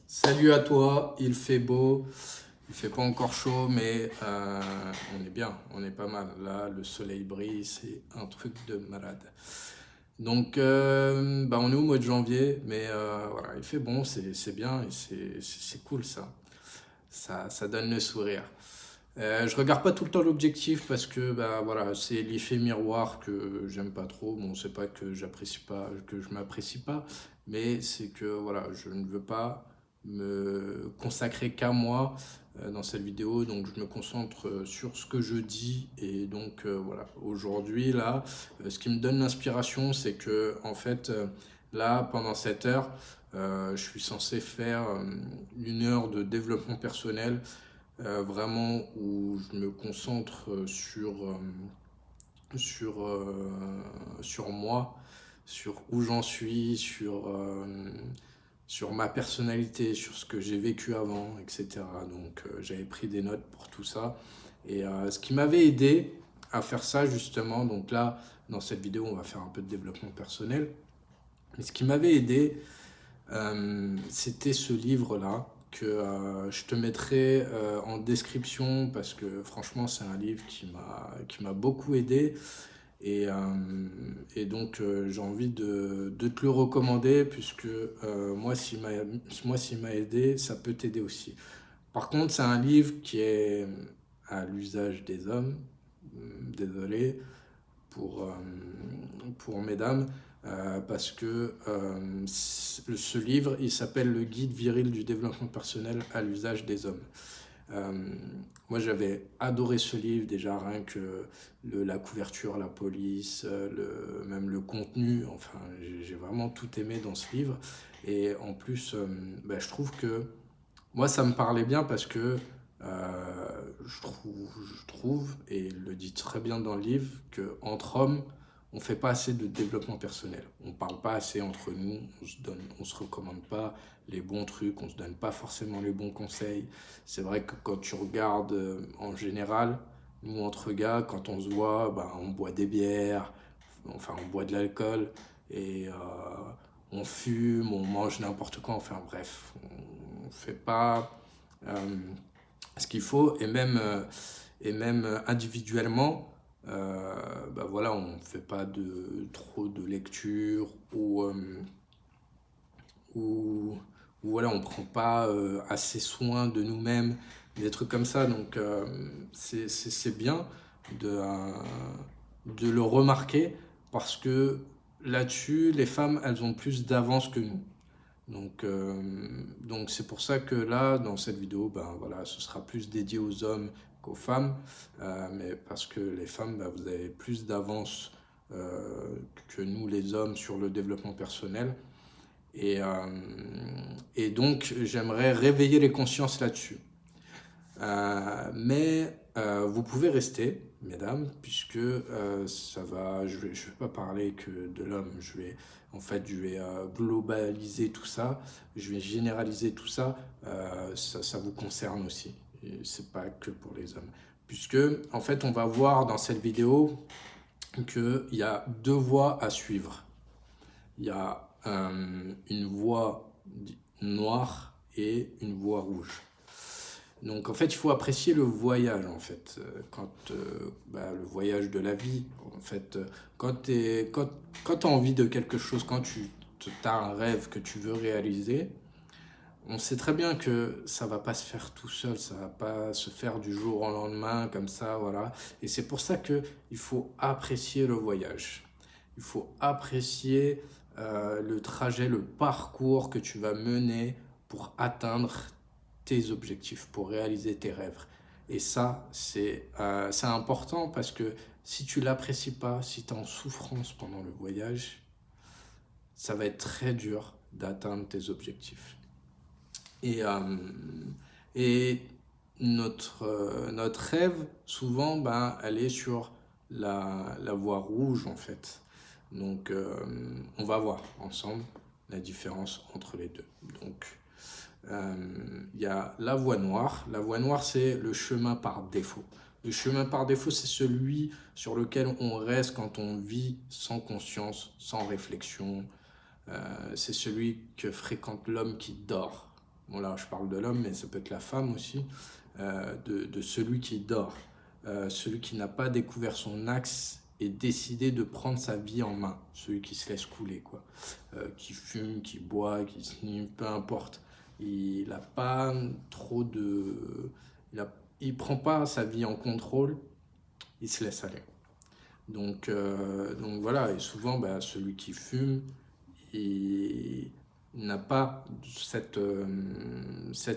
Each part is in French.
Salut à toi, il fait beau, il fait pas encore chaud, mais on est bien, on est pas mal. Là, le soleil brille, c'est un truc de malade. Donc, on est au mois de janvier, mais voilà, il fait bon, c'est bien et c'est cool ça. Ça donne le sourire. Je regarde pas tout le temps l'objectif parce que bah voilà, c'est l'effet miroir que j'aime pas trop. Bon, c'est pas que j'apprécie pas, que je m'apprécie pas, mais c'est que voilà, je ne veux pas me consacrer qu'à moi dans cette vidéo, donc je me concentre sur ce que je dis et donc voilà. Aujourd'hui là, ce qui me donne l'inspiration, c'est que en fait là pendant cette heure, je suis censé faire 1 heure de développement personnel vraiment où je me concentre sur, sur moi, sur où j'en suis, sur ma personnalité, sur ce que j'ai vécu avant, etc. Donc j'avais pris des notes pour tout ça. Et ce qui m'avait aidé à faire ça justement, donc là, dans cette vidéo, on va faire un peu de développement personnel. Mais ce qui m'avait aidé, c'était ce livre-là que je te mettrai en description parce que franchement c'est un livre qui m'a beaucoup aidé et donc j'ai envie de te le recommander puisque moi s'il m'a aidé ça peut t'aider aussi. Par contre c'est un livre qui est à l'usage des hommes, désolé, pour, euh, pour mesdames, parce que ce livre, il s'appelle Le guide viril du développement personnel à l'usage des hommes. Euh, Moi, j'avais adoré ce livre, déjà rien que la couverture, la police, même le contenu, enfin, j'ai vraiment tout aimé dans ce livre. Et en plus, je trouve que moi, ça me parlait bien parce que je trouve, et il le dit très bien dans le livre, qu'entre hommes, on ne fait pas assez de développement personnel. On ne parle pas assez entre nous, on se recommande pas les bons trucs, on ne se donne pas forcément les bons conseils. C'est vrai que quand tu regardes en général, nous entre gars, quand on se voit, on boit des bières, enfin on boit de l'alcool, et on fume, on mange n'importe quoi, enfin bref, on fait pas euh, ce qu'il faut et même individuellement, voilà, on ne fait pas trop de lecture ou, ou voilà, on ne prend pas assez soin de nous-mêmes, des trucs comme ça. Donc c'est bien de, de le remarquer parce que là-dessus, les femmes, elles ont plus d'avance que nous. Donc c'est pour ça que là, dans cette vidéo, voilà, ce sera plus dédié aux hommes qu'aux femmes, mais parce que les femmes, vous avez plus d'avance que nous, les hommes, sur le développement personnel. Et, euh, et donc, j'aimerais réveiller les consciences là-dessus. Mais vous pouvez rester, mesdames, puisque je vais pas parler que de l'homme. Je vais globaliser tout ça. Je vais généraliser tout ça. Ça vous concerne aussi. Et c'est pas que pour les hommes, puisque en fait, on va voir dans cette vidéo qu'il y a 2 voies à suivre. Il y a une voie noire et une voie rouge. Donc en fait, il faut apprécier le voyage en fait. Le voyage de la vie, en fait, quand tu as envie de quelque chose, quand tu as un rêve que tu veux réaliser, on sait très bien que ça va pas se faire tout seul, ça va pas se faire du jour au lendemain comme ça, voilà. Et c'est pour ça que il faut apprécier le voyage. Il faut apprécier le trajet, le parcours que tu vas mener pour atteindre tes objectifs, pour réaliser tes rêves. Et ça, c'est important parce que si tu l'apprécies pas, si tu es en souffrance pendant le voyage, ça va être très dur d'atteindre tes objectifs. Et, euh, et notre rêve, souvent, elle est sur la voie rouge, en fait. Donc, on va voir ensemble la différence entre les deux. Donc, il y a la voie noire. La voie noire, c'est le chemin par défaut. Le chemin par défaut, c'est celui sur lequel on reste quand on vit sans conscience, sans réflexion. C'est celui que fréquente l'homme qui dort. bon là je parle de l'homme, mais ça peut être la femme aussi, de celui qui dort, celui qui n'a pas découvert son axe et décidé de prendre sa vie en main, celui qui se laisse couler, quoi. Qui fume, qui boit, qui sniffe, peu importe. Il n'a pas trop de... Il prend pas sa vie en contrôle, il se laisse aller. Donc voilà, et souvent, bah, celui qui fume, il n'a pas cette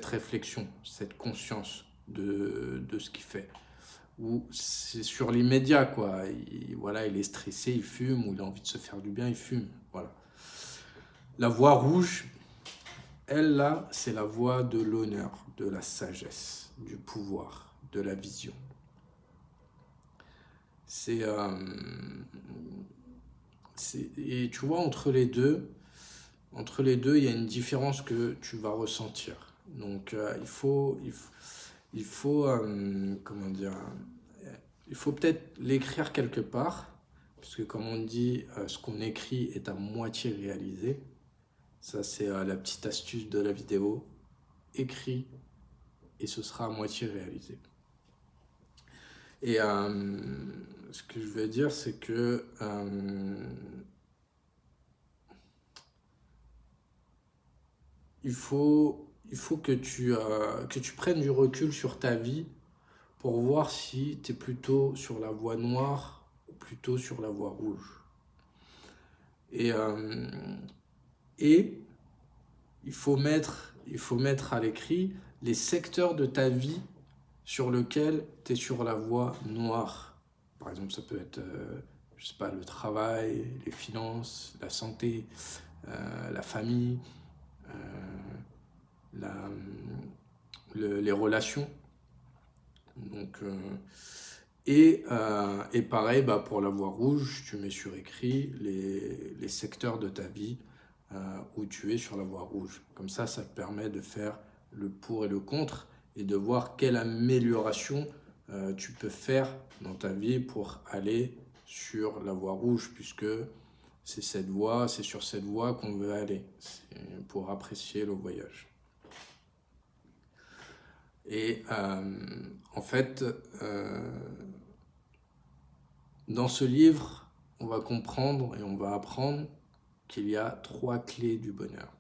réflexion, cette conscience de ce qu'il fait. Ou c'est sur l'immédiat, quoi. Voilà, il est stressé, il fume, ou il a envie de se faire du bien, il fume. Voilà. La voie rouge, elle, là, c'est la voie de l'honneur, de la sagesse, du pouvoir, de la vision. Et tu vois, entre les deux, il y a une différence que tu vas ressentir. Donc, comment dire, il faut peut-être l'écrire quelque part, puisque comme on dit, ce qu'on écrit est à moitié réalisé. Ça, c'est la petite astuce de la vidéo. Écris et ce sera à moitié réalisé. Et ce que je veux dire, c'est que il faut que tu prennes du recul sur ta vie pour voir si tu es plutôt sur la voie noire ou plutôt sur la voie rouge. Et il faut mettre à l'écrit les secteurs de ta vie sur lesquels tu es sur la voie noire. Par exemple, ça peut être, je sais pas, le travail, les finances, la santé, la famille, les relations. Donc, et pareil, bah, pour la voie rouge, tu mets sur écrit les secteurs de ta vie où tu es sur la voie rouge. Comme ça te permet de faire le pour et le contre et de voir quelle amélioration tu peux faire dans ta vie pour aller sur la voie rouge, puisque c'est sur cette voie qu'on veut aller, pour apprécier le voyage. Et en fait, dans ce livre, on va comprendre et on va apprendre qu'il y a 3 clés du bonheur.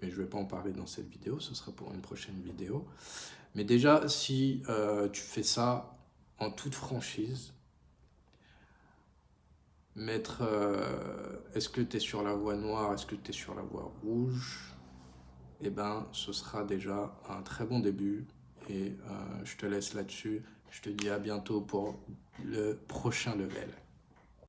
Mais je ne vais pas en parler dans cette vidéo, ce sera pour une prochaine vidéo. Mais déjà, si tu fais ça en toute franchise, est-ce que tu es sur la voie noire, est-ce que tu es sur la voie rouge, eh ben, ce sera déjà un très bon début. Et je te laisse là-dessus. Je te dis à bientôt pour le prochain level.